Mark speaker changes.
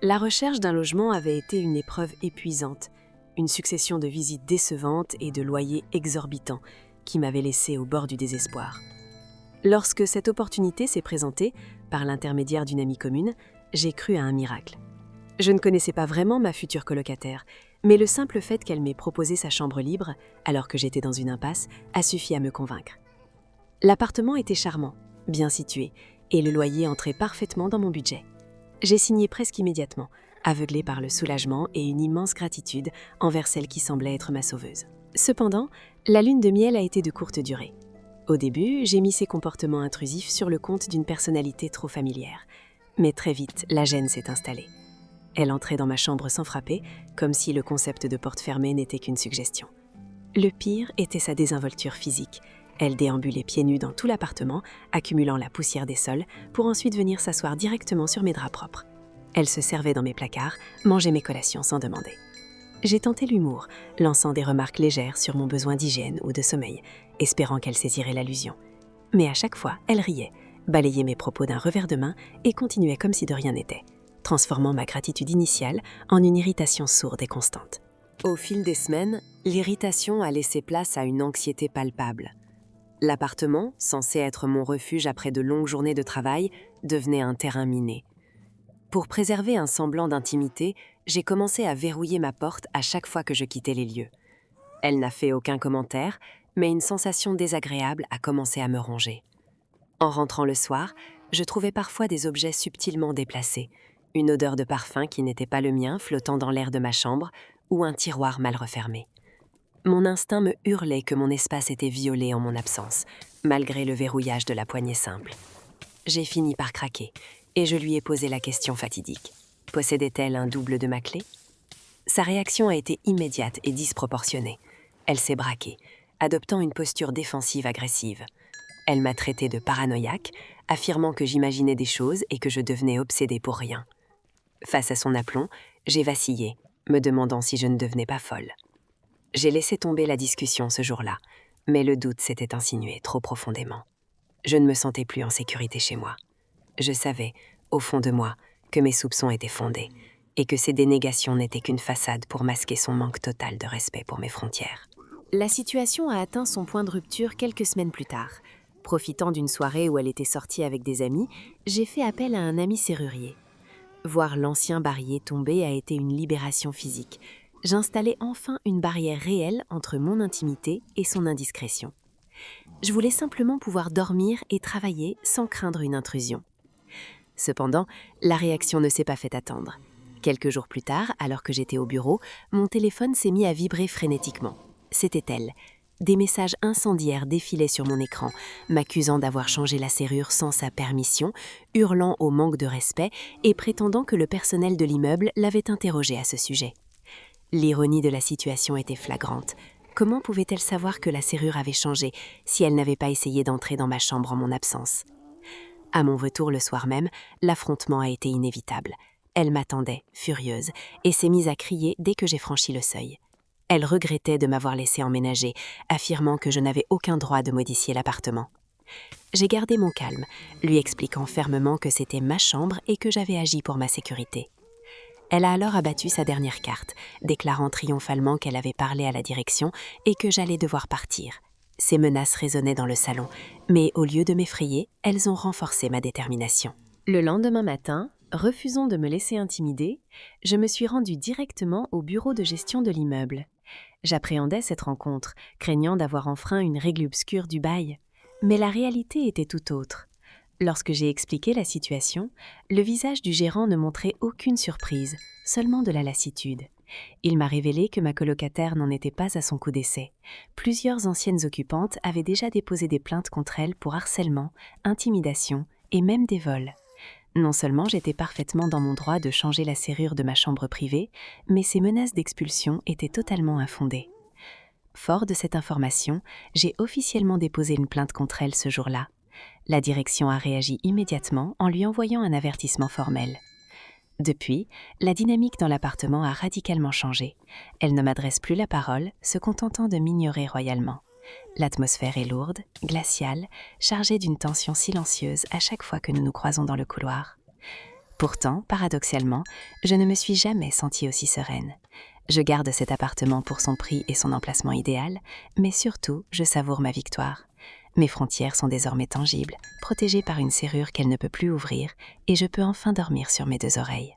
Speaker 1: La recherche d'un logement avait été une épreuve épuisante, une succession de visites décevantes et de loyers exorbitants qui m'avaient laissé au bord du désespoir. Lorsque cette opportunité s'est présentée, par l'intermédiaire d'une amie commune, j'ai cru à un miracle. Je ne connaissais pas vraiment ma future colocataire, mais le simple fait qu'elle m'ait proposé sa chambre libre, alors que j'étais dans une impasse, a suffi à me convaincre. L'appartement était charmant, bien situé, et le loyer entrait parfaitement dans mon budget. J'ai signé presque immédiatement, aveuglée par le soulagement et une immense gratitude envers celle qui semblait être ma sauveuse. Cependant, la lune de miel a été de courte durée. Au début, j'ai mis ses comportements intrusifs sur le compte d'une personnalité trop familière. Mais très vite, la gêne s'est installée. Elle entrait dans ma chambre sans frapper, comme si le concept de porte fermée n'était qu'une suggestion. Le pire était sa désinvolture physique. Elle déambulait pieds nus dans tout l'appartement, accumulant la poussière des sols, pour ensuite venir s'asseoir directement sur mes draps propres. Elle se servait dans mes placards, mangeait mes collations sans demander. J'ai tenté l'humour, lançant des remarques légères sur mon besoin d'hygiène ou de sommeil, espérant qu'elle saisirait l'allusion. Mais à chaque fois, elle riait, balayait mes propos d'un revers de main et continuait comme si de rien n'était, transformant ma gratitude initiale en une irritation sourde et constante. Au fil des semaines, l'irritation a laissé place à une anxiété palpable. L'appartement, censé être mon refuge après de longues journées de travail, devenait un terrain miné. Pour préserver un semblant d'intimité, j'ai commencé à verrouiller ma porte à chaque fois que je quittais les lieux. Elle n'a fait aucun commentaire, mais une sensation désagréable a commencé à me ronger. En rentrant le soir, je trouvais parfois des objets subtilement déplacés, une odeur de parfum qui n'était pas le mien flottant dans l'air de ma chambre ou un tiroir mal refermé. Mon instinct me hurlait que mon espace était violé en mon absence, malgré le verrouillage de la poignée simple. J'ai fini par craquer, et je lui ai posé la question fatidique. Possédait-elle un double de ma clé ? Sa réaction a été immédiate et disproportionnée. Elle s'est braquée, adoptant une posture défensive agressive. Elle m'a traité de paranoïaque, affirmant que j'imaginais des choses et que je devenais obsédée pour rien. Face à son aplomb, j'ai vacillé, me demandant si je ne devenais pas folle. J'ai laissé tomber la discussion ce jour-là, mais le doute s'était insinué trop profondément. Je ne me sentais plus en sécurité chez moi. Je savais, au fond de moi, que mes soupçons étaient fondés et que ces dénégations n'étaient qu'une façade pour masquer son manque total de respect pour mes frontières. La situation a atteint son point de rupture quelques semaines plus tard. Profitant d'une soirée où elle était sortie avec des amis, j'ai fait appel à un ami serrurier. Voir l'ancien barillet tomber a été une libération physique. J'installais enfin une barrière réelle entre mon intimité et son indiscrétion. Je voulais simplement pouvoir dormir et travailler sans craindre une intrusion. Cependant, la réaction ne s'est pas fait attendre. Quelques jours plus tard, alors que j'étais au bureau, mon téléphone s'est mis à vibrer frénétiquement. C'était elle. Des messages incendiaires défilaient sur mon écran, m'accusant d'avoir changé la serrure sans sa permission, hurlant au manque de respect et prétendant que le personnel de l'immeuble l'avait interrogée à ce sujet. L'ironie de la situation était flagrante. Comment pouvait-elle savoir que la serrure avait changé si elle n'avait pas essayé d'entrer dans ma chambre en mon absence ? À mon retour le soir même, l'affrontement a été inévitable. Elle m'attendait, furieuse, et s'est mise à crier dès que j'ai franchi le seuil. Elle regrettait de m'avoir laissé emménager, affirmant que je n'avais aucun droit de modifier l'appartement. J'ai gardé mon calme, lui expliquant fermement que c'était ma chambre et que j'avais agi pour ma sécurité. Elle a alors abattu sa dernière carte, déclarant triomphalement qu'elle avait parlé à la direction et que j'allais devoir partir. Ces menaces résonnaient dans le salon, mais au lieu de m'effrayer, elles ont renforcé ma détermination. Le lendemain matin, refusant de me laisser intimider, je me suis rendue directement au bureau de gestion de l'immeuble. J'appréhendais cette rencontre, craignant d'avoir enfreint une règle obscure du bail. Mais la réalité était tout autre. Lorsque j'ai expliqué la situation, le visage du gérant ne montrait aucune surprise, seulement de la lassitude. Il m'a révélé que ma colocataire n'en était pas à son coup d'essai. Plusieurs anciennes occupantes avaient déjà déposé des plaintes contre elle pour harcèlement, intimidation et même des vols. Non seulement j'étais parfaitement dans mon droit de changer la serrure de ma chambre privée, mais ces menaces d'expulsion étaient totalement infondées. Fort de cette information, j'ai officiellement déposé une plainte contre elle ce jour-là. La direction a réagi immédiatement en lui envoyant un avertissement formel. Depuis, la dynamique dans l'appartement a radicalement changé. Elle ne m'adresse plus la parole, se contentant de m'ignorer royalement. L'atmosphère est lourde, glaciale, chargée d'une tension silencieuse à chaque fois que nous nous croisons dans le couloir. Pourtant, paradoxalement, je ne me suis jamais sentie aussi sereine. Je garde cet appartement pour son prix et son emplacement idéal, mais surtout, je savoure ma victoire. Mes frontières sont désormais tangibles, protégées par une serrure qu'elle ne peut plus ouvrir, et je peux enfin dormir sur mes deux oreilles.